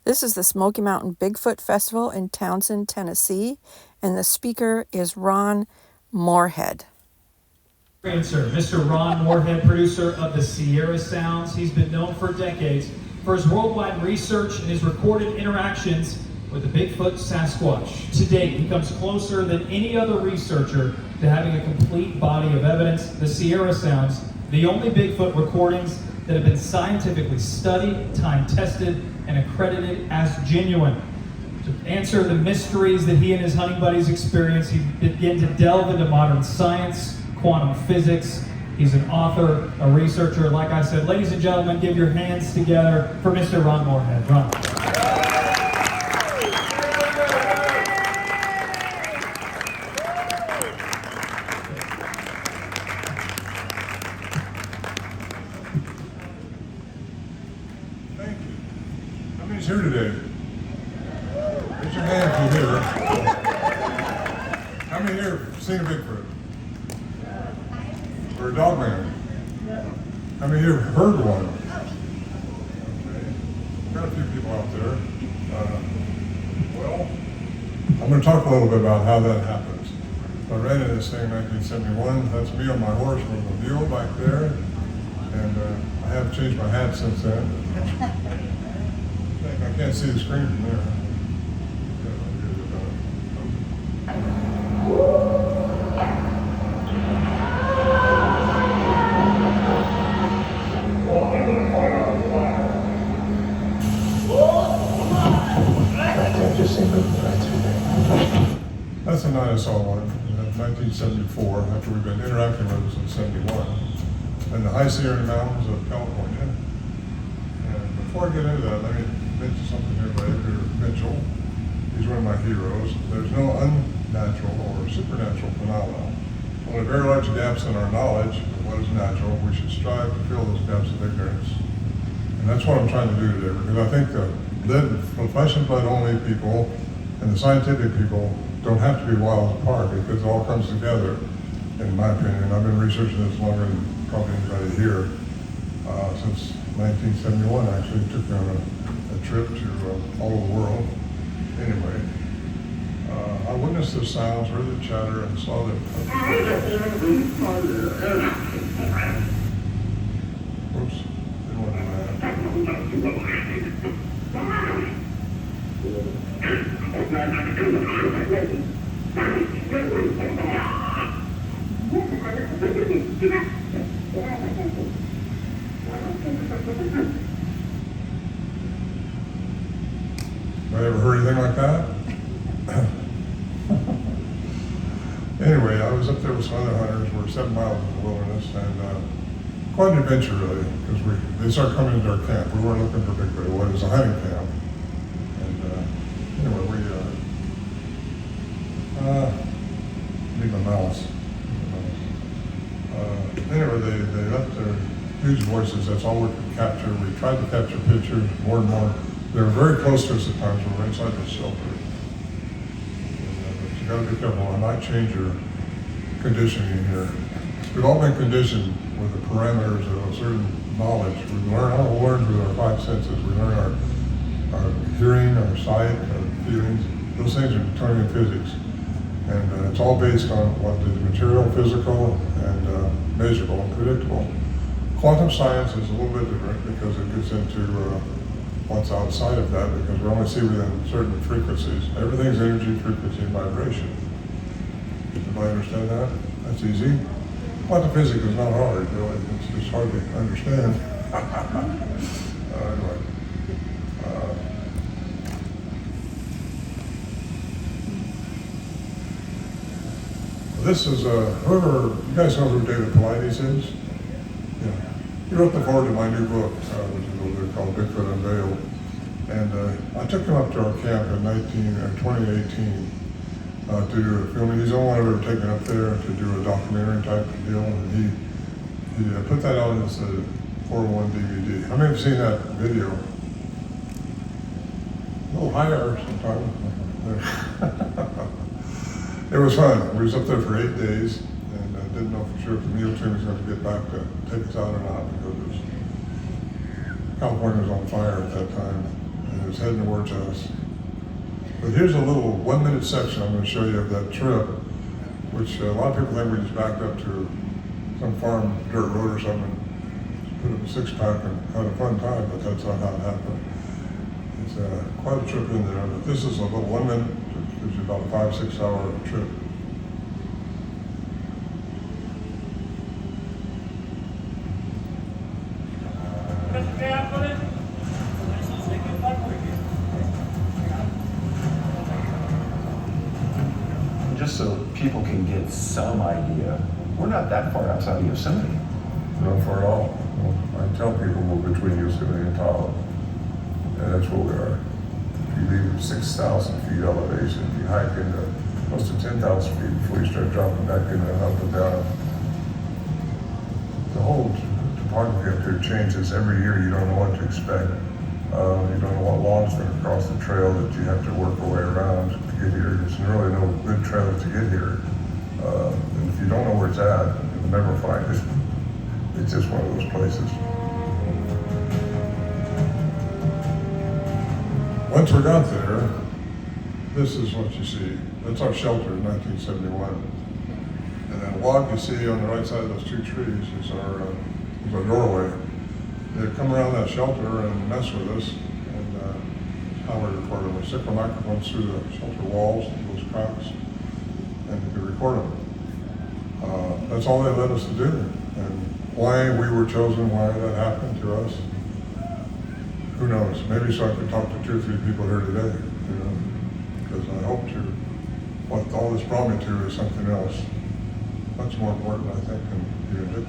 This is the Smoky Mountain Bigfoot Festival in Townsend, Tennessee, and the speaker is Ron Morehead. Answer, Mr. Ron Morehead, producer of the Sierra Sounds. He's been known for decades for his worldwide research and his recorded interactions with the Bigfoot Sasquatch. To date, he comes closer than any other researcher to having a complete body of evidence. The Sierra Sounds, the only Bigfoot recordings that have been scientifically studied, time-tested, and accredited as genuine. To answer the mysteries that he and his hunting buddies experience, he began to delve into modern science, quantum physics. He's an author, a researcher. Like I said, ladies and gentlemen, give your hands together for Mr. Ron Morehead. Ron. Thank you. How many's here today? Raise your hand if you're here. How many here have seen a Bigfoot? Or a dog man? How many here have heard one? Okay. Got a few people out there. Well, I'm going to talk a little bit about how that happens. I ran into this thing in 1971. That's me on my horse with a mule back there. And I haven't changed my hat since then. I can't see the screen from there. That's the night I saw one in 1974, after we've been interacting with it since 71, in the high Sierra Mountains of California. And before I get into that, let me mention something here by Edgar Mitchell. He's one of my heroes. There's no unnatural or supernatural phenomena. When there are very large gaps in our knowledge of what is natural, we should strive to fill those gaps of ignorance. And that's what I'm trying to do today, because I think the flesh and blood only people and the scientific people don't have to be miles apart, because it all comes together, in my opinion. I've been researching this longer than probably anybody here, since 1971 actually. It took me on a trip to all over the world. Anyway, I witnessed the sounds, heard the chatter, and saw the... Oops, didn't want to do that. I ever heard anything like that? Anyway, I was up there with some other hunters. We're 7 miles in the wilderness, and quite an adventure really, because they started coming into our camp. We weren't looking for Bigfoot. It was a hunting camp. Anyway, need my mouse. Anyway, they left their huge voices. That's all we could capture. We tried to capture pictures more and more. They were very close to us at times. We were inside the shelter. But you got to be careful. I might change your conditioning here. We've all been conditioned with the parameters of a certain knowledge. We learn how to learn with our 5 senses. We learn our hearing, our sight, our feelings. Those things are Newtonian physics. And it's all based on what is material, physical, and measurable and predictable. Quantum science is a little bit different because it gets into what's outside of that, because we only see within certain frequencies. Everything's energy, frequency, and vibration. Everybody understand that? That's easy. Quantum physics is not hard, really. It's just hard to understand. Anyway. This is, you guys know who David Paulides is? Yeah. He wrote the foreword to my new book, which is over there called Bigfoot Unveiled. And I took him up to our camp in 2018 to do a filming. He's the only one I've ever taken up there to do a documentary type of deal. And he put that out as a 401 DVD. How many have seen that video? A little higher sometimes. It was fun. We was up there for 8 days, and I didn't know for sure if the meal team was going to get back to take us out or not, because California was on fire at that time, and it was Bigfoot's heading towards us. But here's a little 1 minute section I'm going to show you of that trip, which a lot of people think we just backed up to some farm dirt road or something, put up a six-pack and had a fun time, but that's not how it happened. It's quite a trip in there, but this is a little 1 minute, it gives you about a 5-6 hour trip. Just so people can get some idea, we're not that far outside of Yosemite. Not far at all. Well, I tell people we're between Yosemite and Tahoe, and that's where we are. If you leave at 6,000 feet elevation, if you hike into close to 10,000 feet before you start dropping back in and up and down, the whole topography up here changes every year. You don't know what to expect. You don't know what logs are going to cross the trail that you have to work your way around to get here. There's really no good trails to get here. And if you don't know where it's at, you'll never find it. It's just one of those places. Once we got there, this is what you see. That's our shelter in 1971. And that log you see on the right side of those two trees is our doorway. They come around that shelter and mess with us, and how we record them. We stick the microphones through the shelter walls, those cracks, and we can record them. That's all they let us to do. And why we were chosen, why that happened to us, who knows? Maybe so I could talk to 2 or 3 people here today, because I hope to. What all this brought me to is something else, much more important, I think, than you did.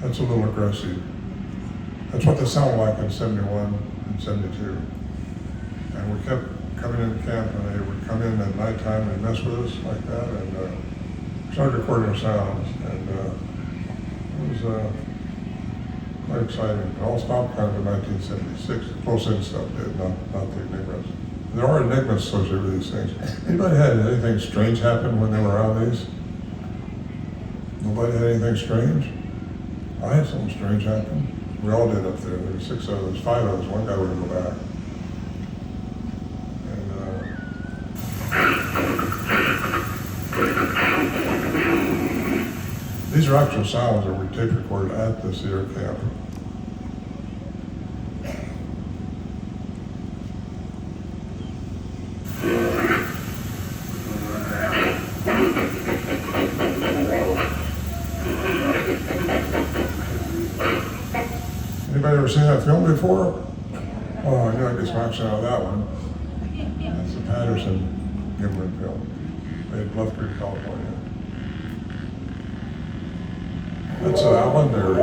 That's a little aggressive. That's what they sounded like in 71 and 72. And we kept coming into camp, and they would come in at nighttime and mess with us like that, and started recording their sounds, and it was quite exciting. It all stopped kind of in 1976. The close-in stuff did, not the enigmas. There are enigmas associated with these things. Anybody had anything strange happen when they were around these? Nobody had anything strange? I had something strange happen. We all did up there. There were 6 of us, 5 of us. One guy wouldn't go back. And these are actual sounds that we tape recorded at the Sierra camp. Anybody ever seen that film before? Oh, I knew I'd get some action out of that one. That's the Patterson Gimlin film, made in Bluff Creek, California. That's Alan there,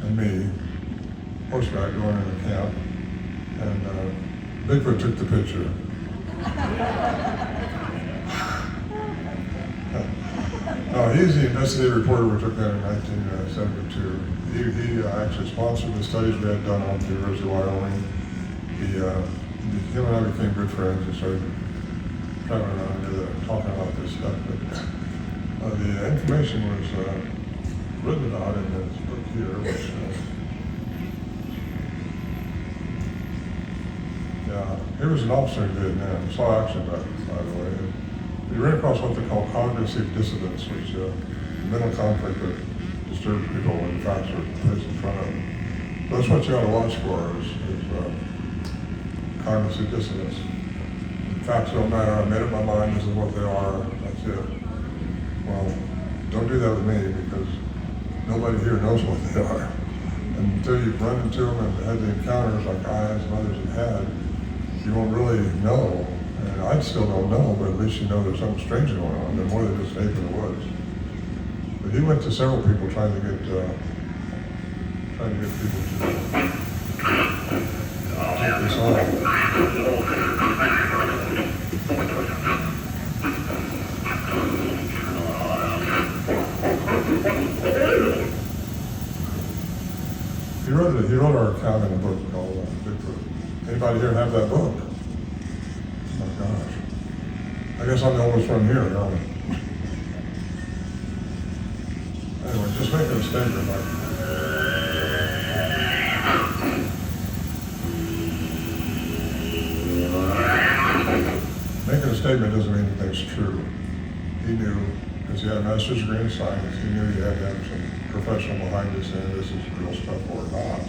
and me, horseback going into camp, and Bigfoot took the picture. No, he's the investigative reporter we took that in 1972. He actually sponsored the studies we had done on the University of Wyoming. Him and I became good friends and started traveling around together talking about this stuff. But the information was written about in this book here, which, here was an officer in Vietnam, saw action by the way. We ran across what they call cognitive dissonance, which is mental conflict that disturbs people when facts are placed in front of them. So that's what you ought to watch for is cognitive dissonance. Facts don't matter. I made up my mind. This is what they are. That's it. Well, don't do that with me because nobody here knows what they are. And until you've run into them and had the encounters like I and others have had, you won't really know. And I still don't know, but at least you know there's something strange going on. They're more than just ape in the woods. But he went to several people trying to get people to take this on. He wrote our account in a book called Bigfoot. Anybody here have that book? I guess I'm the oldest one here, aren't I? Anyway, just making a statement. Making a statement doesn't mean anything's true. He knew, because he had a master's degree in science, he knew he had to have some professional behind this saying this is real stuff or not.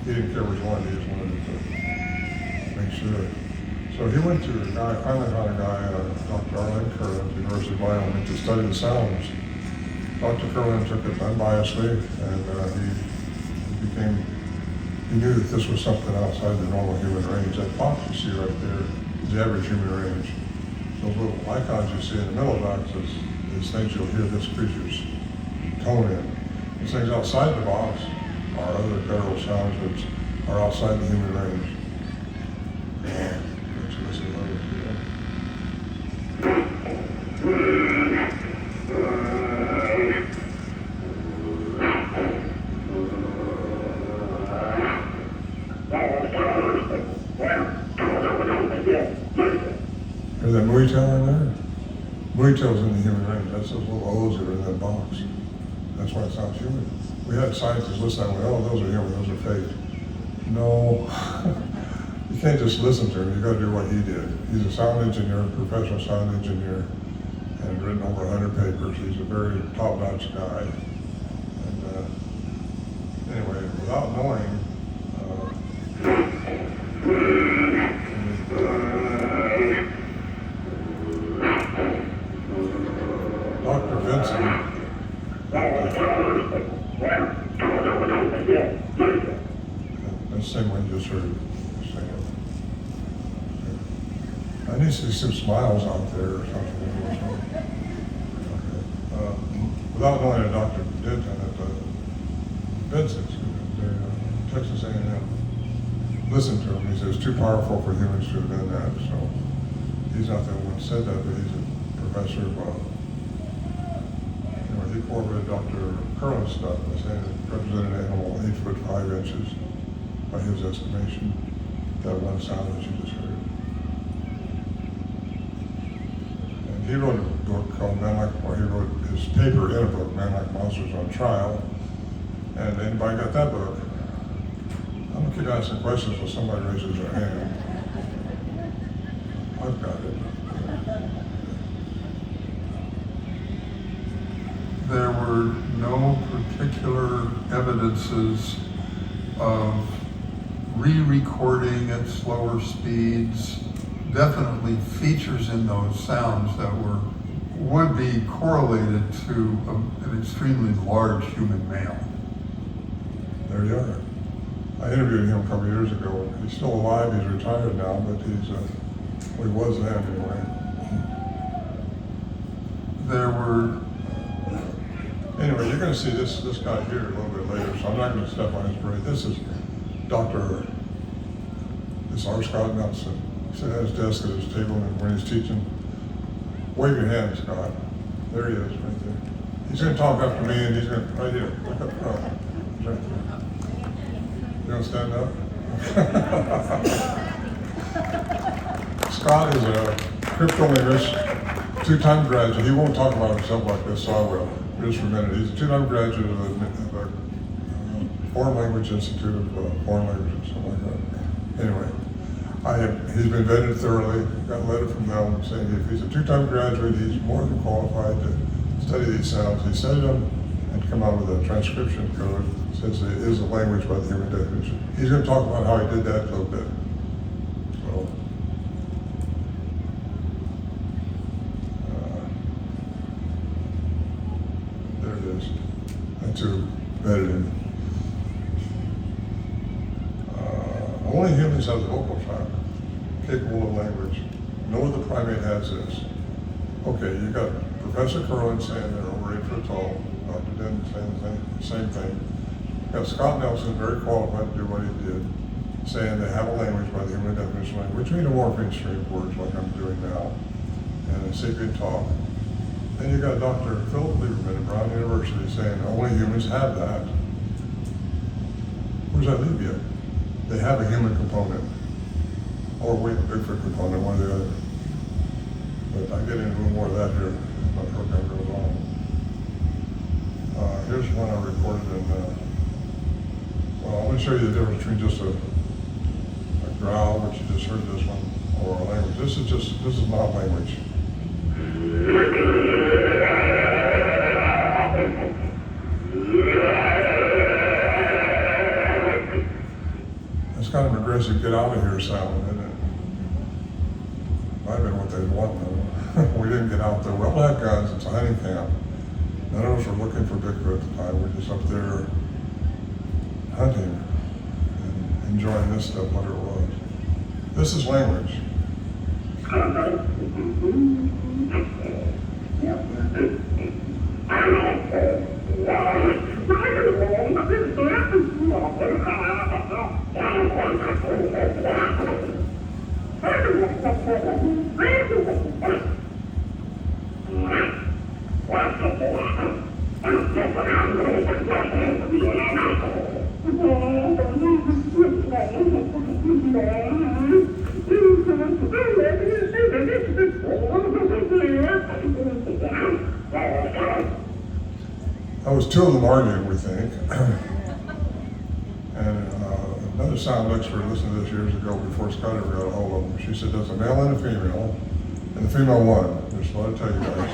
He didn't care which one, he just wanted to make sure. So he went to a guy, finally found a guy, Dr. Arlen Curran at the University of Wyoming, to study the sounds. Dr. Curran took it unbiasedly, and he knew that this was something outside the normal human range. That box you see right there is the average human range. Those little icons you see in the middle of the box is things you'll hear this creature's tone in. These things outside the box are other guttural sounds which are outside the human range. Is that moo tail in there? Moo tail's in the human range. That's those little O's that are in that box. That's why it sounds human. We had scientists listen and went, oh, those are human, those are fake. No, you can't just listen to him. You got to do what he did. He's a sound engineer, professional sound engineer, and written over 100 papers. He's a very top-notch guy. And anyway, without knowing, Dr. Vincent, that's the same one you just heard saying. I need to see some smiles out there or something. Okay. Without knowing a Dr. Denton at Vincent's, Texas A&M, listened to him. He said it's too powerful for humans to have done that. So he's not the one who said that, but he's a professor of he correlated Dr. Curran's stuff by saying it represented an animal 8 foot 5 inches by his estimation. That one sound that you just heard. And he wrote a book called he wrote his paper in a book, Man Like Monsters on Trial. And anybody got that book? I'm gonna keep asking questions until somebody raises their hand. I've got it. There were no particular evidences of re-recording at slower speeds. Definitely features in those sounds that would be correlated to an extremely large human male. There you are. I interviewed him a couple of years ago. He's still alive. He's retired now, but he was then anyway. There were. Anyway, you're going to see this guy here a little bit later, so I'm not going to step on his parade. This is this R. Scott Nelson. He's at his desk at his table when he's teaching. Wave your hand, Scott. There he is, right there. He's going to talk after me, and he's going to, right here, look up front. He's right there. You want to stand up? Scott is a crypto-linguist, 2-time graduate. He won't talk about himself like this, so I will. Just for a minute. He's a 2-time graduate of the Foreign Language Institute of Foreign Languages, something like that. Anyway, he's been vetted thoroughly. Got a letter from them saying if he's a 2-time graduate, he's more than qualified to study these sounds. He studied them and come out with a transcription code. Says it is a language by the human definition. He's going to talk about how he did that a little bit. So, there it is. That's who vetted him. Only humans have the vocal tract capable of language. No other primate has this. Okay, you got Professor Curran saying they're over 8 foot tall. Dr. Denton saying the same thing. You got Scott Nelson, very qualified to do what he did, saying they have a language by the human definition language, which means morphine stream words like I'm doing now, and a sapient talk. Then you got Dr. Philip Lieberman at Brown University saying only humans have that. Where's that leave you? They have a human component, or wait, a Bigfoot component, one or the other. But I get into a little more of that here as my program goes on. Here's one I recorded in, well, I'm going to show you the difference between just a growl, which you just heard this one, or a language. This is not language. It's kind of an aggressive get out of here sound, isn't it? Might have been what they want though. We didn't get out there. We all had guns, it's a hunting camp. None of us were looking for Bigfoot at the time. We're just up there hunting and enjoying this stuff, whatever it was. This is language. That was two of them arguing, we think. And another sound expert listened to this years ago before Scott ever got a hold of them. She said there's a male and a female, and the female won. Just what I tell you guys.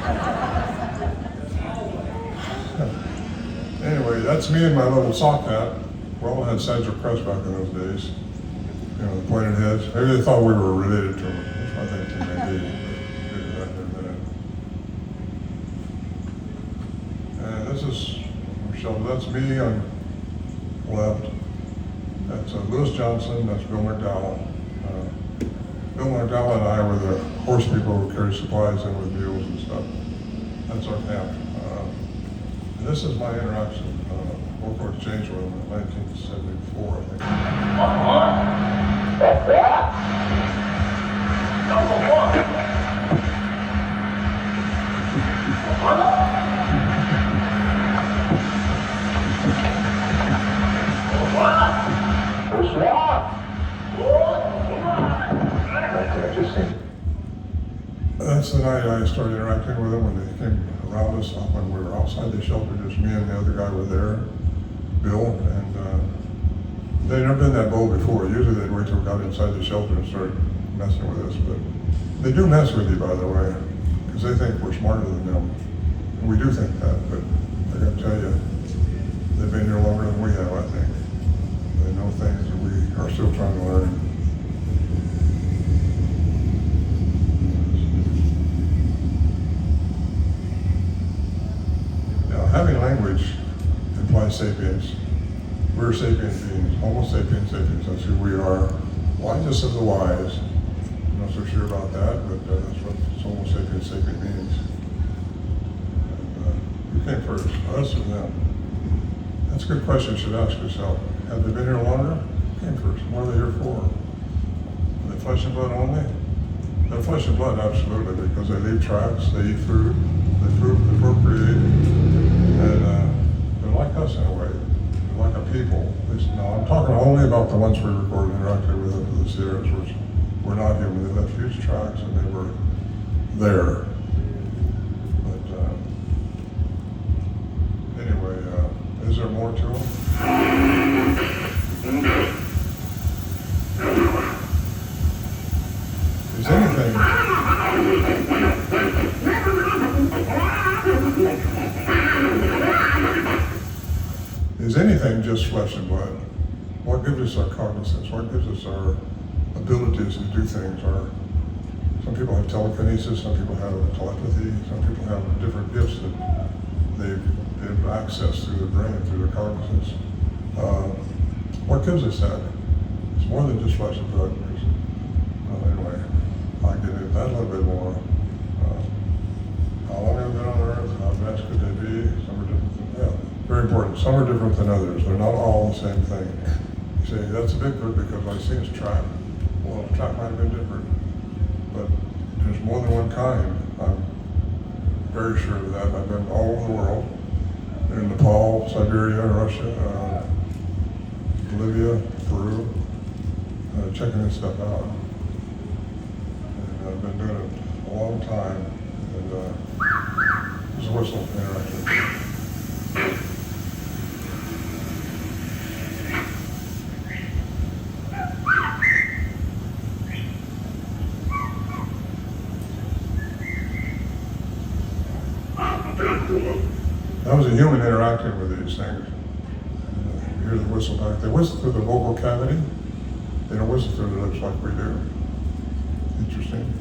Anyway, that's me and my little sock hat. We all had Sandra Crest back in those days. You know, the pointed heads. Maybe they thought we were related to them. That's what I think they may be. And this is Michelle. That's me on left. That's Lewis Johnson. That's Bill McDowell. Bill McDowell and I were the horse people who carried supplies in with mules and stuff. That's our camp. And this is my interaction. World War Exchange with them in 1974, I think. That's the night I started interacting with them when they came around us when we were outside the shelter. Just me and the other guy were there, Bill, and they'd never been that bold before. Usually they'd wait till we got inside the shelter and start messing with us, but they do mess with you, by the way, because they think we're smarter than them. And we do think that, but I gotta tell you, they've been here longer than we have, I think. They know things that we are still trying to learn. Having language implies sapiens. We're sapient beings, Homo sapiens sapiens. That's who we are. Wisest of the wise. I'm not so sure about that, but that's what Homo sapiens sapient means. And, who came first, us or them? That's a good question you should ask yourself. Have they been here longer? Who came first? What are they here for? Are they flesh and blood only? They're flesh and blood, absolutely, because they leave tracks, they eat food, they procreate. And they're like us in a way. They're like a people. At least, now, I'm talking only about the ones we recorded and interacted with up to the Sierras, which were not human. They left huge tracks and they were there. But anyway, is there more to them? Is anything... Is anything just flesh and blood? What gives us our cognizance? What gives us our abilities to do things? Some people have telekinesis, some people have telepathy, some people have different gifts that they've access through the brain, through their cognizance. What gives us that? It's more than just flesh and blood. Anyway, I'll get into that a little bit more. How long have they been on Earth? How fast could they be? Some are different than that. Very important. Some are different than others. They're not all the same thing. You say, that's a Bigfoot because I see his track. Well, the track might have been different, but there's more than one kind. I'm very sure of that. I've been all over the world. In Nepal, Siberia, Russia, Bolivia, Peru, checking this stuff out. And I've been doing it a long time, and there's a whistle interaction. That was a human interacting with these things. You hear the whistle back. They whistle through the vocal cavity. They don't whistle through the lips like we do. Interesting.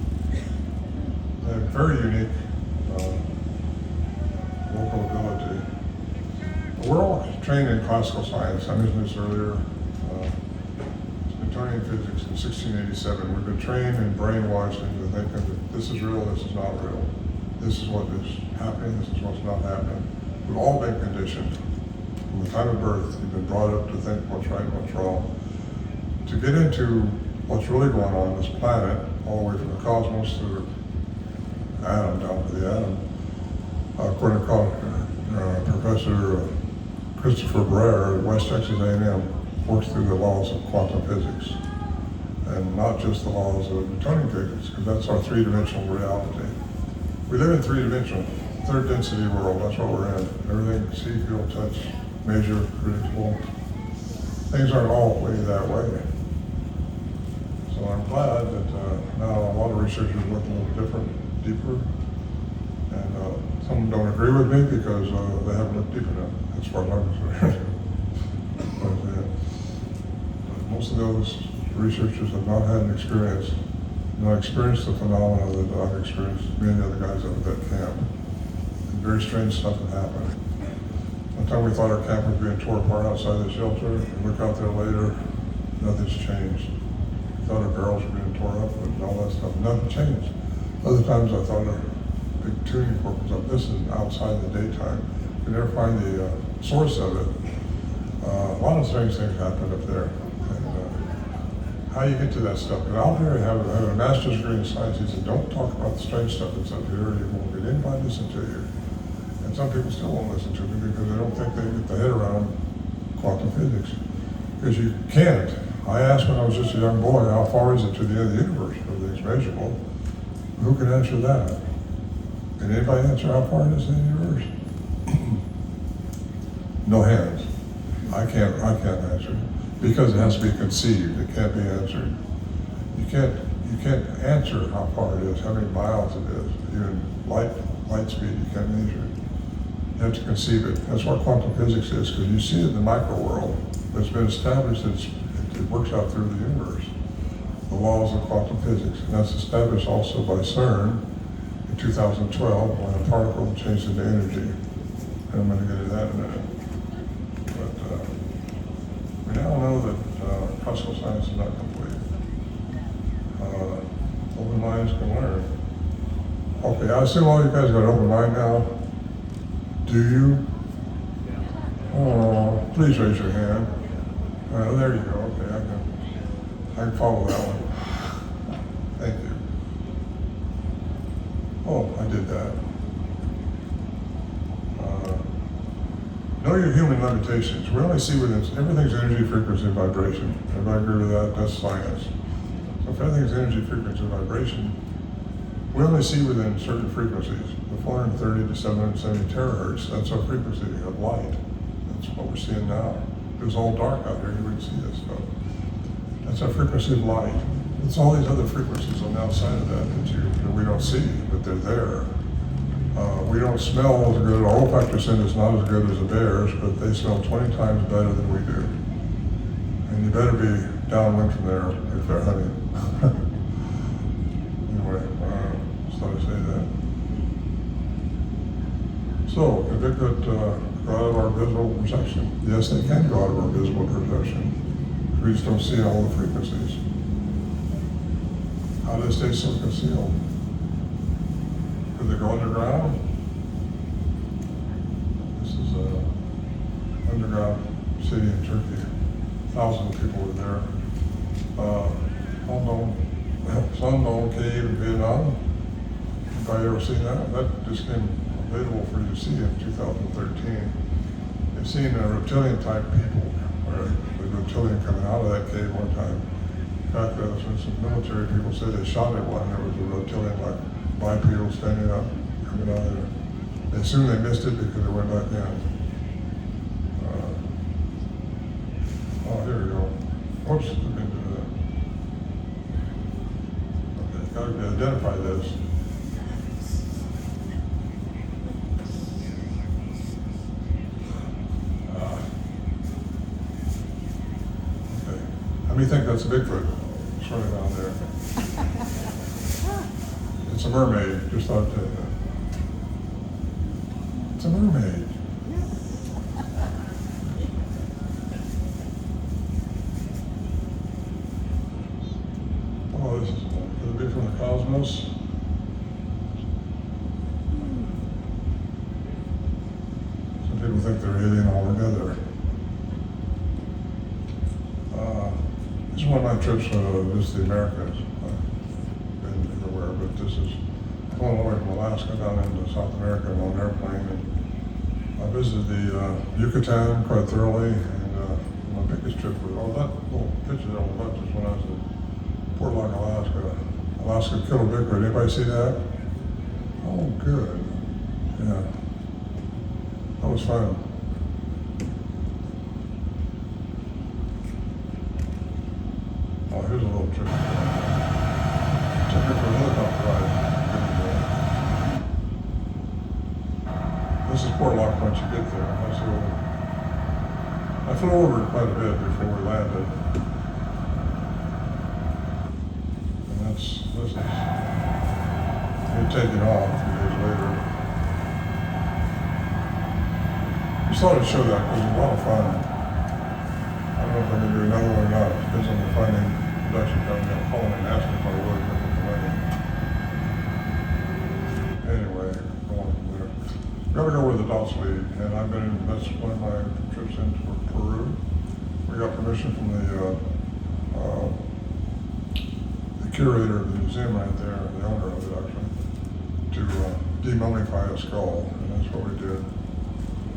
They have very unique vocal ability. We're all trained in classical science. I mentioned this earlier. Newtonian physics in 1687. We've been trained and brainwashed into thinking that this is real, this is not real. This is what is happening, this is what's not happening. We've all been conditioned. From the time of birth, you've been brought up to think what's right and what's wrong. To get into what's really going on this planet, all the way from the cosmos to the atom, down to the atom, according to Professor Christopher Brer at West Texas A&M, works through the laws of quantum physics. And not just the laws of Newtonian physics, because that's our three-dimensional reality. We live in three-dimensional, third density world, that's what we're in. Everything, see, feel, touch, measure, predictable. Things aren't always that way. So I'm glad that now a lot of researchers are looking a little different, deeper. And some of them don't agree with me because they haven't looked deep enough, as far as I'm concerned. but most of those researchers have not had an experience, not experienced the phenomena that I've experienced, many other guys out at that camp. And very strange stuff had happened. One time we thought our camp was being torn apart outside the shelter, and look out there later, nothing's changed. We thought our barrels were being torn up, and all that stuff, nothing changed. Other times I thought our big tuning fork was up. This is outside in the daytime. We never find the source of it. A lot of strange things happened up there. How you get to that stuff. And out there, I have a master's degree in science. He said, don't talk about the strange stuff that's up here. You won't get anybody to listen to you. And some people still won't listen to me because they don't think they get the head around quantum physics. Because you can't. I asked when I was just a young boy, how far is it to the end of the universe? Everything's measurable. Who can answer that? Can anybody answer how far it is in the universe? No hands. I can't answer. Because it has to be conceived, it can't be answered. You can't answer how far it is, how many miles it is. Even light speed, you can't measure it. You have to conceive it. That's what quantum physics is, because you see it in the micro world, but it's been established that it works out through the universe. The laws of quantum physics, and that's established also by CERN in 2012 when a particle changed into energy. And I'm going to get into that in a minute. We now know that classical science is not complete. Open minds can learn. Okay, I assume all you guys got an open mind now. Do you? Oh, please raise your hand. There you go. Okay, I can follow that one. Thank you. Oh, I did that. Know your human limitations. We only see within everything's energy, frequency, and vibration. Everybody agree with that? That's science. So if everything's energy, frequency, and vibration, we only see within certain frequencies. The 430 to 770 terahertz, that's our frequency of light. That's what we're seeing now. If it was all dark out here, you wouldn't see this stuff. That's our frequency of light. It's all these other frequencies on the outside of that that we don't see, but they're there. We don't smell as good. Our olfactory scent is not as good as a bear's, but they smell 20 times better than we do. And you better be downwind from there if they're hunting. Anyway, just thought I'd say that. So, can Bigfoot go out of our visible perception? Yes, they can go out of our visible perception. We just don't see all the frequencies. How do they stay so concealed? Could they go underground? This is an underground city in Turkey. Thousands of people were there. Unknown cave in Vietnam. Anybody ever seen that? That just came available for you to see in 2013. They've seen reptilian type people, or the reptilian coming out of that cave one time. In fact, some military people said they shot at one. There was a reptilian like bipedal standing up, coming out of there. They assumed they missed it because it went back in. Oh, here we go. Whoops, didn't mean to do that. Okay, gotta identify this. Okay, let me think that's a Bigfoot swimming down there. It's a mermaid, just thought that. It's a mermaid. Oh, this is could it be from the cosmos? Some people think they're alien altogether. This is one of my trips to visit the Americas. I've been everywhere, but this is going all the way from Alaska down into South America on an airplane. And I visited the Yucatan quite thoroughly, and my biggest trip was, oh, that little picture there on the left is when I was in Port Log, Alaska. Alaska killed a Bigfoot. Anybody see that? Oh, good. Yeah. That was fun. Oh, here's a little trip. Took her for a helicopter ride. This is Port Log once you get there. I flew over it quite a bit before we landed. And this is me taking off a few days later. Just thought I'd show that because it was a lot of fun. I don't know if I'm going to do another one or not. It depends on the funding production company. I'm calling and asking if I would get the money. Anyway, going from there. Gotta go where the dots lead, and I've been in, that's one of my trips into Peru. We got permission from the curator of the museum right there, the owner of it actually, to demummify a skull, and that's what we did,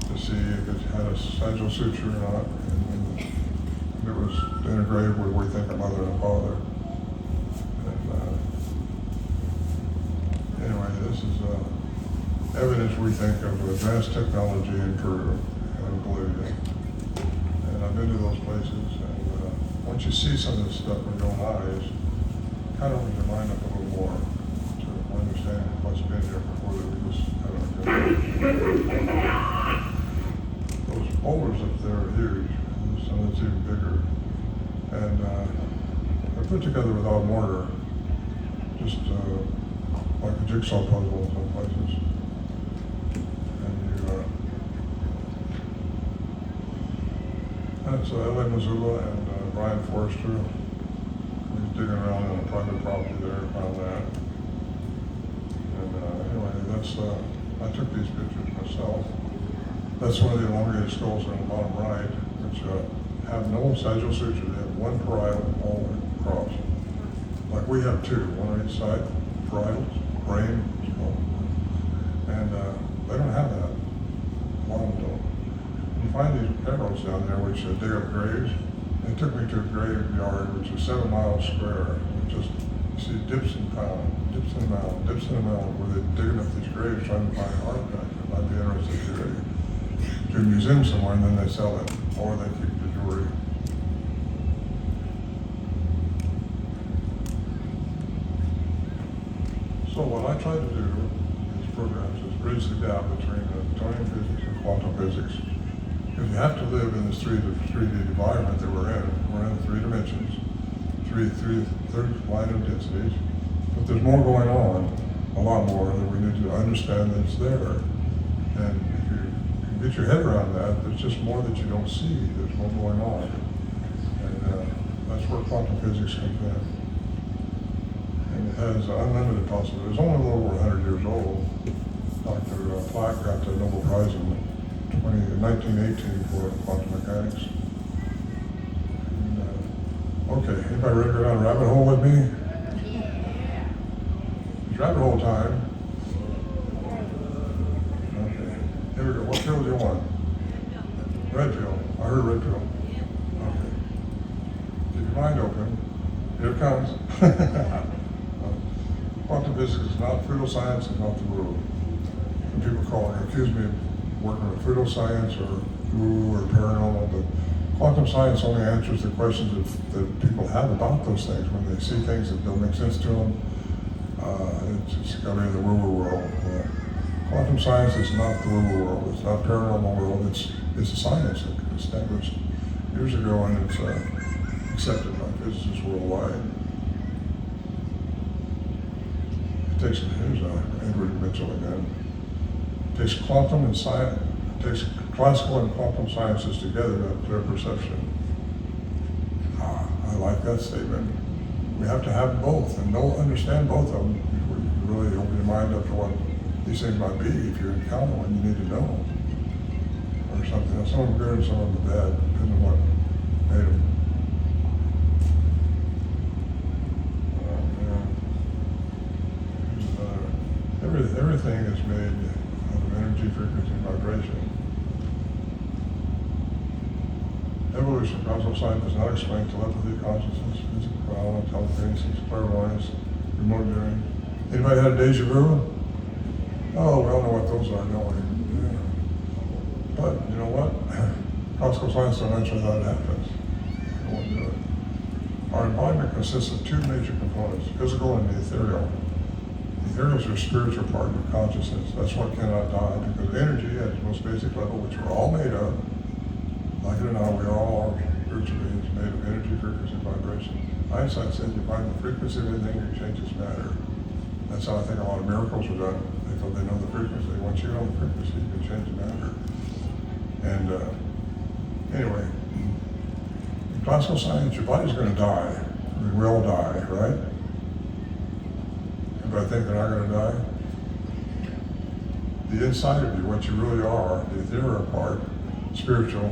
to see if it had a sagittal suture or not, and it was integrated with we think a mother and a father. And anyway, this is evidence we think of advanced technology in Peru and Bolivia. And I've been to those places, and once you see some of this stuff with your own eyes, kind of opens your mind up a little more to understand what's been here before that we just haven't been. Those boulders up there are huge, and some that's even bigger. And they're put together without mortar, just like a jigsaw puzzle in some places. That's L.A. Missoula and Brian Forrester. He's digging around on a private property there, found that. And anyway, that's, I took these pictures myself. That's one of the elongated skulls on the bottom right, which have no sagittal suture. They have one parietal all the way across. Like we have two, one on each side, parietals, brain, skull. And they don't have that. A lot of them don't. You find these arrows down there which dig up graves. They took me to a graveyard which is 7 miles square. It just, you see dips and pound, dips in a mound, dips in a mound, where they're digging up these graves trying to find artifacts that might be interesting to a museum somewhere, and then they sell it, or they keep the jewelry. So what I try to do in these programs is bridge the gap between Newtonian physics and quantum physics. Because you have to live in this 3D environment that we're in. We're in 3 dimensions, third line of densities. But there's more going on, a lot more, that we need to understand that's there. And if you can get your head around that, there's just more that you don't see. There's more going on. And that's where quantum physics comes in. And it has unlimited possibilities. It's only a little over 100 years old. Dr. Plack got the Nobel Prize in 1918 for quantum mechanics. And, okay, anybody ready to go down a rabbit hole with me? Yeah. It's rabbit hole time. Okay, here we go. What pill do you want? Red pill. I heard red pill. Okay. Keep your mind open. Here it comes. Quantum physics is not pseudoscience, it's not the woo. And people accuse me of working with pseudoscience or woo or paranormal, but quantum science only answers the questions that people have about those things when they see things that don't make sense to them. It's got to be in the woo-woo world. Quantum science is not the woo-woo world. It's not paranormal world. It's a science that was established years ago, and it's accepted by physicists worldwide. It takes, here's Edward Mitchell again. It takes quantum and science. It takes classical and quantum sciences together to have clear perception. I like that statement. We have to have both and understand both of them before you really open your mind up to what these things might be. If you encounter one, you need to know. Or something. Some of them good and some of them bad, depending on what made them. Everything is made out of energy, frequency, and vibration. Evolution, causal science does not explain telepathy, consciousness, physical phenomena, telekinesis, clairvoyance, remote viewing. Anybody had a deja vu? Oh, we all know what those are, don't we? Yeah. But you know what? Classical science don't answer how that happens. It won't do it. Our embodiment consists of two major components, physical and the ethereal. The ethereal is your spiritual part of your consciousness. That's what cannot die, because energy at its most basic level, which we're all made of, like it or not, we are all spiritual beings made of energy, frequency, and vibration. Einstein said you find the frequency of anything, you change its matter. That's how I think a lot of miracles are done. They thought they know the frequency. Once you know the frequency, you can change the matter. And anyway, in classical science, your body's going to die. We all die, right? But I think they're not going to die. The inside of you, what you really are, the ethereal part, spiritual,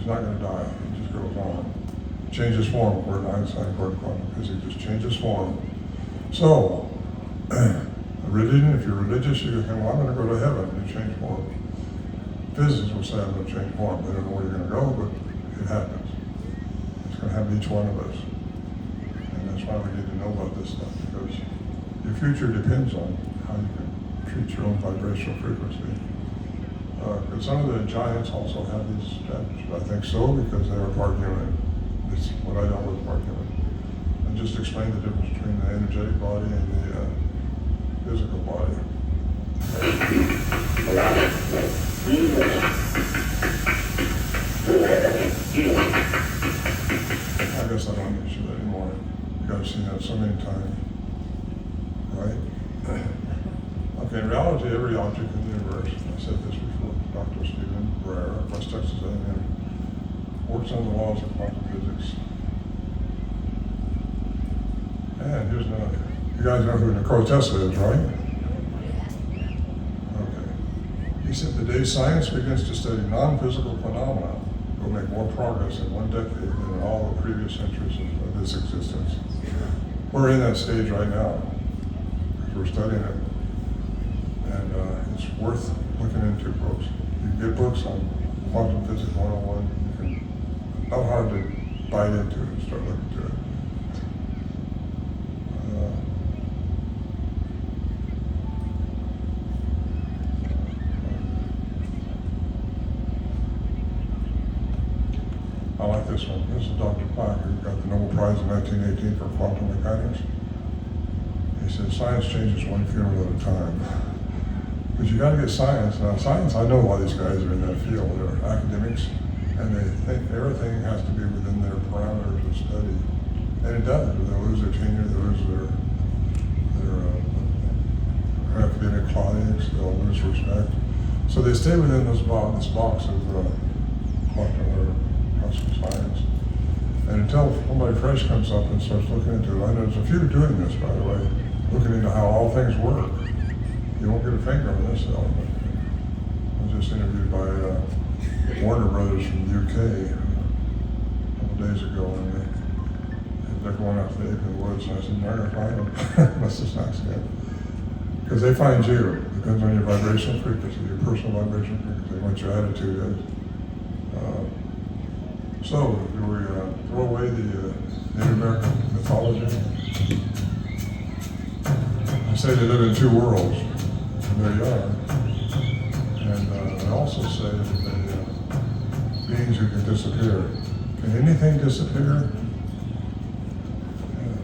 is not going to die. It just goes on. Changes form, according to Einstein, according to quantum physics, just changes form. So, religion, if you're religious, you think, well, I'm going to go to heaven. You change form. Physicists will say, I'm going to change form. They don't know where you're going to go, but it happens. It's going to happen to each one of us. And that's why we need to know about this stuff, because your future depends on how you can treat your own vibrational frequency. Because some of the giants also have these strategies. I think so, because they are part human. It's what I dealt with, part human. And just explain the difference between the energetic body and the physical body. I guess I don't need to show that anymore. You guys have seen that so many times, right? Okay, in reality, every object in the universe, I said this before, Dr. Stephen Breyer at West Texas A&M, works on the laws of quantum physics. And here's another. You guys know who Nikola Tesla is, right? Okay. He said the day science begins to study non-physical phenomena, will make more progress in one decade than in all the previous centuries of this existence. We're in that stage right now, because we're studying it. And it's worth looking into, folks. You can get books on quantum physics 101. You can, not hard to bite into and start looking to it. I like this one. This is Dr. Plack, who got the Nobel Prize in 1918 for quantum mechanics. He said, science changes one funeral at a time. Because you got to get science. Now, science, I know why these guys are in that field. They're academics, and they think everything has to be within their parameters of study. And it does. They'll lose their tenure, they'll lose their academic colleagues, they'll lose respect. So they stay within this box of quantum or classical science. And until somebody fresh comes up and starts looking into it, I know there's a few doing this, by the way, looking into how all things work. You won't get a finger on this element. I was just interviewed by Warner Brothers from the UK a couple days ago, and they're going out to the ape in the woods, and I said, "Where are you find them?" That's just an accident. Because they find you. Depends on your vibrational frequency, your personal vibrational frequency, what your attitude is. So, do we throw away the Native American mythology? say they live in two worlds, and there you are. And I also say that they, beings who can disappear. Can anything disappear? Yeah.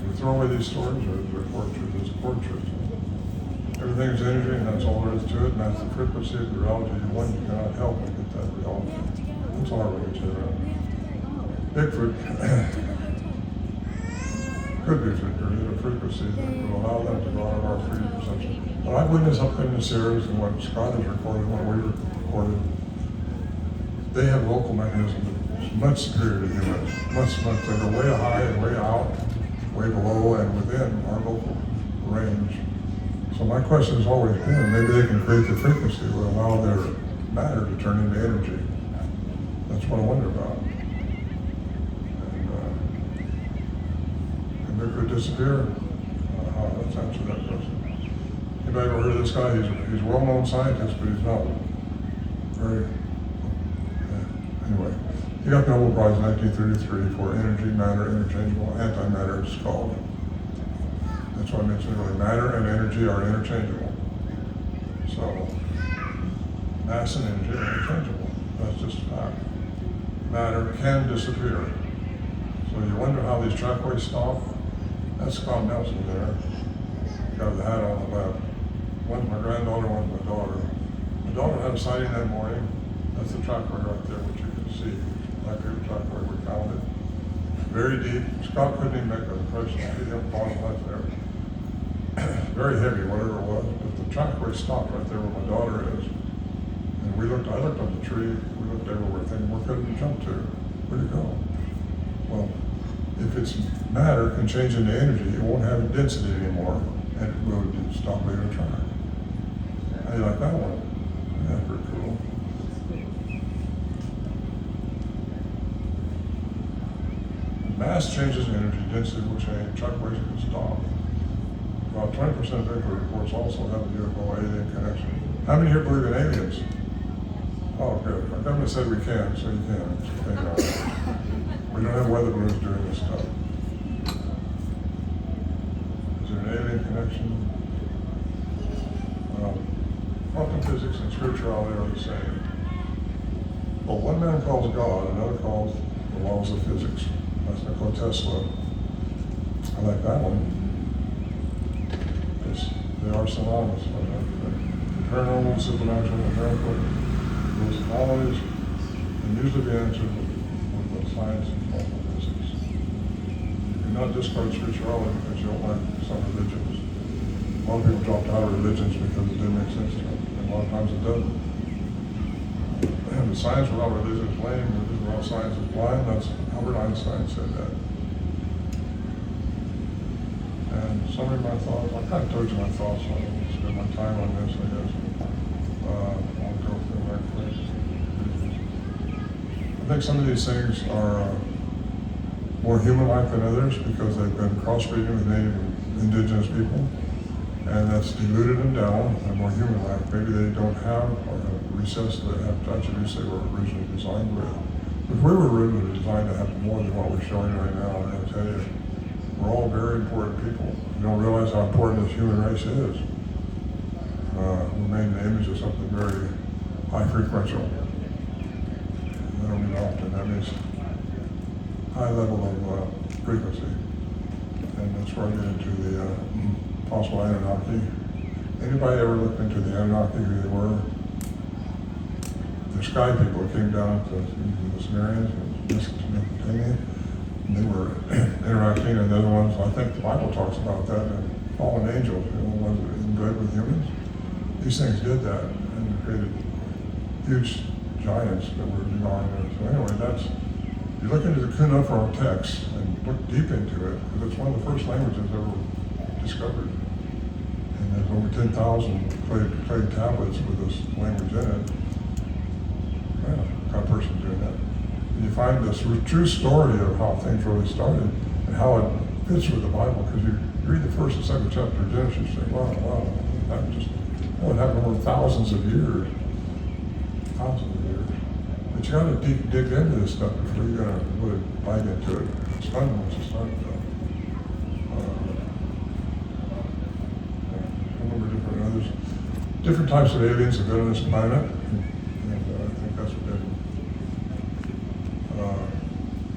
You throw away these stories, or is there core truth? There's a core truth. Everything is energy, and that's all there is to it, and that's the frequency of the reality you want. You cannot help but get that reality. That's all I really get around. Bigfoot could be a frequency that will allow them to go out of our free perception. What I witnessed up in the Sierras and what Scott has recorded, what we recorded, they have local mechanisms that's much superior to humans. Much, they go way high and way out, way below and within our local range. So my question has always been, maybe they can create the frequency that will allow their matter to turn into energy. That's what I wonder about. And they could disappear. Let's answer that question. Anybody ever heard of this guy? He's a well-known scientist, but he's not very, anyway. He got the Nobel Prize in 1933 for energy, matter, interchangeable, antimatter, it's called. That's why I mentioned earlier, matter and energy are interchangeable. So, mass and energy are interchangeable. That's just a fact. Matter can disappear. So you wonder how these trackways stop? That's Scott Nelson there. Got the hat on the left. One's my granddaughter, one's my daughter. My daughter had a sighting that morning. That's the trackway right there, which you can see. Like the trackway, we found it. Very deep. Scott couldn't even make an impression. He didn't fall left there. Very heavy, whatever it was, but the trackway stopped right there where my daughter is. And I looked up the tree, we looked everywhere, thinking, where could it jump to? Where'd it go? Well, if it's matter can change into energy, it won't have density anymore, and it will stop leaving the track. How do you like that one? That's pretty cool. Mass changes in energy, density will change, trackways can stop. About 20% of Bigfoot reports also have a UFO alien connection. How many here believe in aliens? Oh, good. Our government said we can, so you can. We don't have weather balloons doing this stuff. Is there an alien connection? Quantum physics and spirituality are the same. Well, one man calls God, another calls the laws of physics. That's Nikola Tesla. I like that one. They are synonymous. Paranormal, supernatural, and miracle, those knowledge, and usually be answered with the science and quantum physics. You cannot discard spirituality because you don't like some religions. A lot of people dropped out of religions because it didn't make sense to them, and a lot of times it doesn't. And the science without religion is lame, religion without science is blind. That's Albert Einstein said that. And some of my thoughts, I kind of told you my thoughts, so I won't spend my time on this, I guess. I'll go through my place. I think some of these things are more human-like than others because they've been crossbreeding with native and indigenous people, and that's diluted them down. They're more human-like. Maybe they don't have or have recessed that have attributes they were originally designed with. If we were originally designed to have more than what we're showing right now, I'm going to tell you, we're all very important people. You don't realize how important this human race is. We're made in the image of something very high frequential. That don't mean often. That means high level of frequency. And that's where I get into the possible Anunnaki. Anybody ever looked into the Anunnaki, who they were? The sky people that came down to the Sumerians and Mesopotamia. They were interacting, and the other ones, I think the Bible talks about that, and fallen angels, the ones that are in bed with humans. These things did that, and created huge giants that were divine. So anyway, you look into the cuneiform text and look deep into it, because it's one of the first languages ever discovered. And there's over 10,000 clay tablets with this language in it. Well, what kind of person doing that? And you find this true story of how things really started and how it fits with the Bible, because you read the first and second chapter of Genesis, you say, wow, it happened over thousands of years. But you got to dig into this stuff before you're going to really bite into it. It's fun once you start, though. different types of aliens have been on this planet, and I think that's been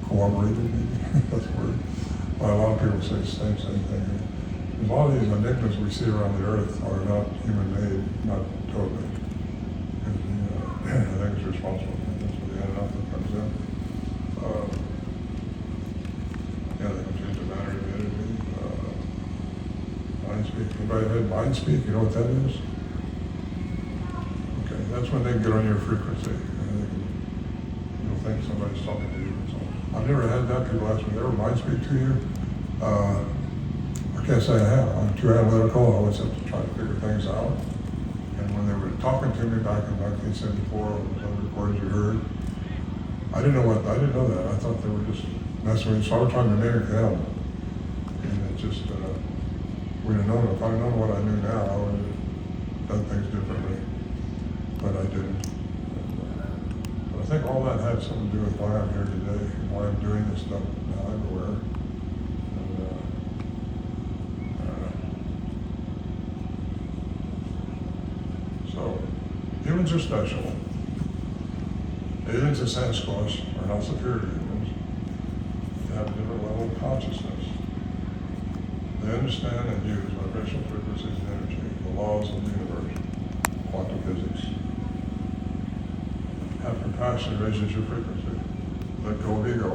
corroborated, maybe, that's the word. Well, a lot of people say the same thing. A lot of these enigmas we see around the earth are not human-made, not totally. And, I think it's responsible. That's where the Anunnaki comes in. They can change the matter of the energy. Mind speak. Anybody heard mind speak? You know what that is? Okay, that's when they can get on your frequency. And you'll think somebody's talking to you. And so I've never had that. People ask me, "Ever mind speak to you?" I can't say I have. I'm too analytical. I always have to try to figure things out. And when they were talking to me back in 1974, those recordings you heard, I didn't know that. I thought they were just messing with me. So I was trying to mimic them. And it just, we'd have known. If I'd known what I knew now, I would have done things differently. But I didn't. But I think all that had something to do with why I'm here today and why I'm doing this stuff now everywhere. Humans are special. Aliens and Sasquatch are not superior to humans. They have a different level of consciousness. They understand and use vibrational frequencies and energy, the laws of the universe, quantum physics. Have compassion raises your frequency. Let go of ego.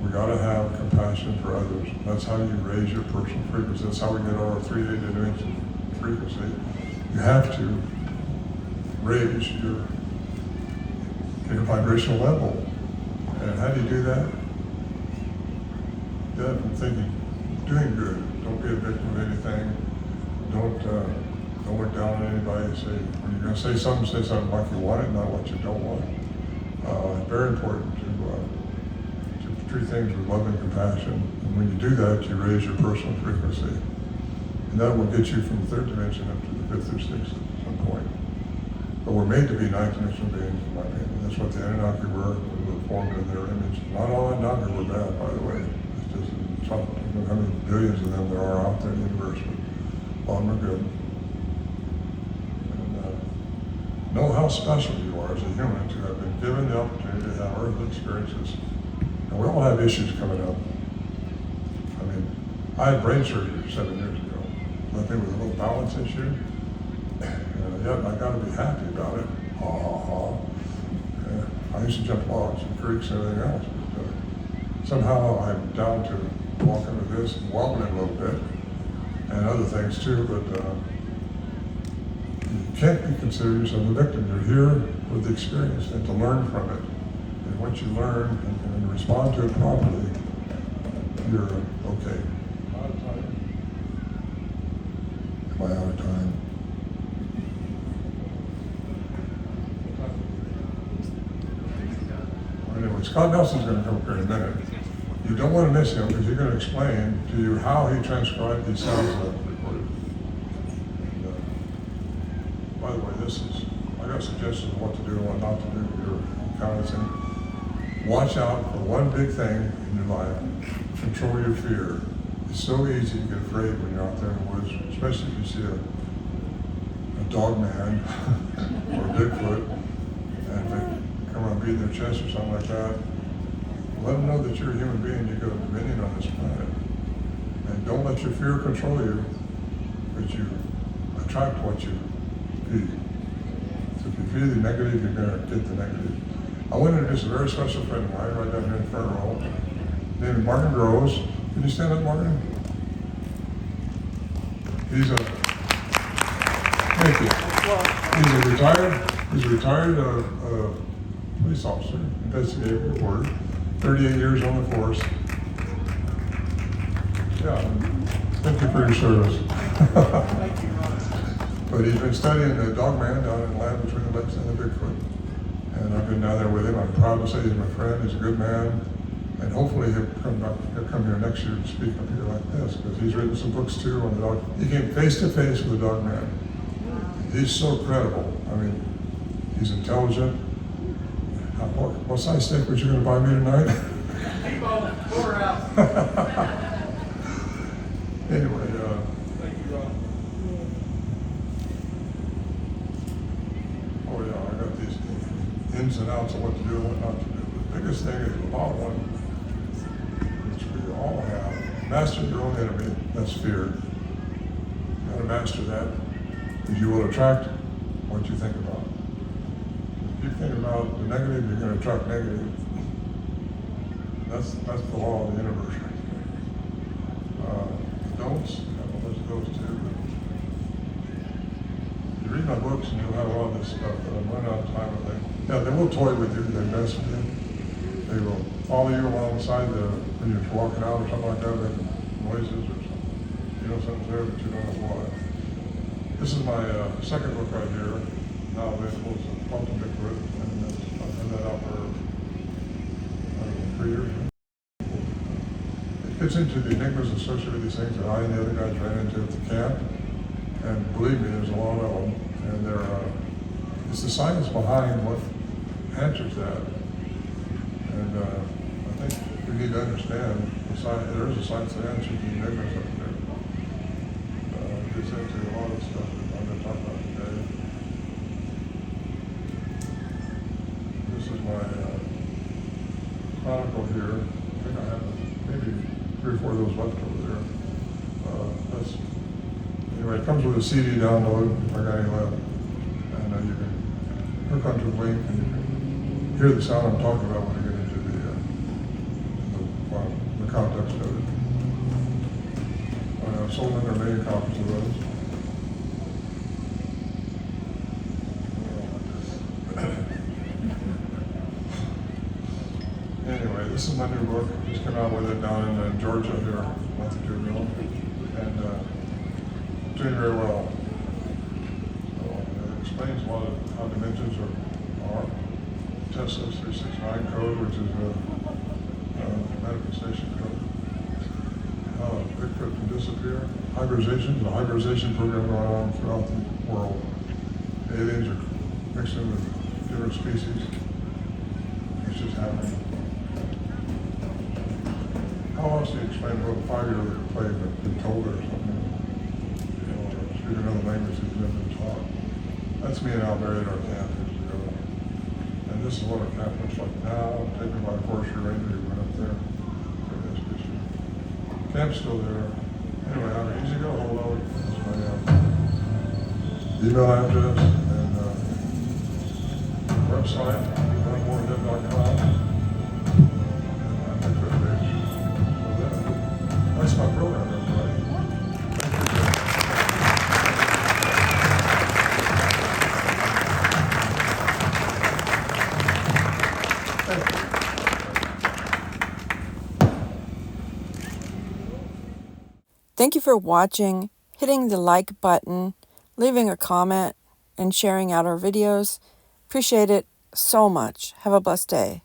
We gotta have compassion for others. That's how you raise your personal frequency. That's how we get our 3D dimension frequency. You have to raise your vibrational level. And how do you do that? Do that from thinking, doing good. Don't be a victim of anything. Don't look down on anybody. Say, when you're going to say something like you want it, not what you don't want. Very important to treat things with love and compassion. And when you do that, you raise your personal frequency. And that will get you from the third dimension up to the fifth or sixth at some point. But we're made to be ninth-dimensional beings, in my opinion. That's what the Anunnaki were. We were formed in their image. Not all Anunnaki were bad, by the way. It's just how many billions of them there are out there in the universe, but a lot of them are good. And know how special you are as a human to have been given the opportunity to have earthly experiences. And we all have issues coming up. I mean, I had brain surgery 7 years ago. Left me with a little balance issue. Yet I got to be happy about it. I used to jump logs and creeks and everything else. But, somehow I'm down to walking with this and wobbling a little bit and other things too. But you can't be considered yourself a victim. You're here with the experience and to learn from it. And once you learn and respond to it properly, you're okay. Out of time. Am I out of time? Anyway, Scott Nelson's going to come up here in a minute. You don't want to miss him because he's going to explain to you how he transcribed these sounds that I've recorded. And, by the way, I got suggestions of what to do and what not to do here in Wisconsin. Watch out for one big thing in your life. Control your fear. It's so easy to get afraid when you're out there in the woods, especially if you see a dog man or a Bigfoot, and if they come around beating their chest or something like that. Let them know that you're a human being, you got a dominion on this planet. And don't let your fear control you, but you attract what you feed. So if you feed the negative, you're going to get the negative. I want to introduce a very special friend of mine right down here in the front row, named Martin Groves. Can you stand up, Martin? He's a retired police officer, investigative reporter, 38 years on the force. Yeah, thank you for your service. Thank you, Ron. But he's been studying the dog man down in the land between the lakes and the Bigfoot. And I've been down there with him. I'm proud to say he's my friend. He's a good man. And hopefully he'll come here next year and speak up here like this, because he's written some books too on the dog. He came face to face with the dog man. He's so credible. I mean, he's intelligent. What size steak was you going to buy me tonight? T-bone, porterhouse. Anyway, Thank you, Ron. ins and outs of what to do and what not to do. The biggest thing is about one, which we all have. Master your own enemy, that's fear. You gotta master that, because you will attract what you think about. If you think about the negative, you're gonna attract negative. That's the law of the universe. Don'ts, there's those two. You read my books and you'll have a lot of this stuff, but I'm running out of time with it. Yeah, they will toy with you, they mess with you. They will follow you alongside when you're walking out or something like that, making noises or something. You know something's there, but you don't know why. This is my second book right here, now available. It's Parton Bigfoot, and I've had that out for, I don't know, 3 years. It gets into the enigmas associated with these things that I and the other guys ran into at the camp. And believe me, there's a lot of them. And it's the science behind what answers that. And I think we need to understand the science. There is a science that answers the enigmas up there. It gets into a lot of stuff that I'm going to talk about today. This is my chronicle here. I think I have maybe 3 or 4 of those left over there. Anyway, it comes with a CD download if I got any left. And you can hook onto the link and you can hear the sound I'm talking about when you get into the context of it. I've sold in there many copies of those. Anyway, this is my new book. Just came out with it down in Georgia here a month or 2 ago. And doing very well. So it explains a lot of how dimensions are. Tesla 369 code, which is a manifestation code. How Bigfoot can disappear. Hybridization, the hybridization program going on throughout the world. Aliens are mixing with different species. It's just happening. How else do you explain what a 5-year-old could play but be told or something? Speak another language he's never been taught. That's me and Al buried our camp years ago. And this is what our camp looks like now, taken by a forestry ranger who went up there for this issue. Camp's still there. Anyway, I'm easy to go, hold on. That's my email address and website, Morehead.com. That's my program, everybody. Thank you for watching, hitting the like button, leaving a comment, and sharing out our videos. Appreciate it so much. Have a blessed day.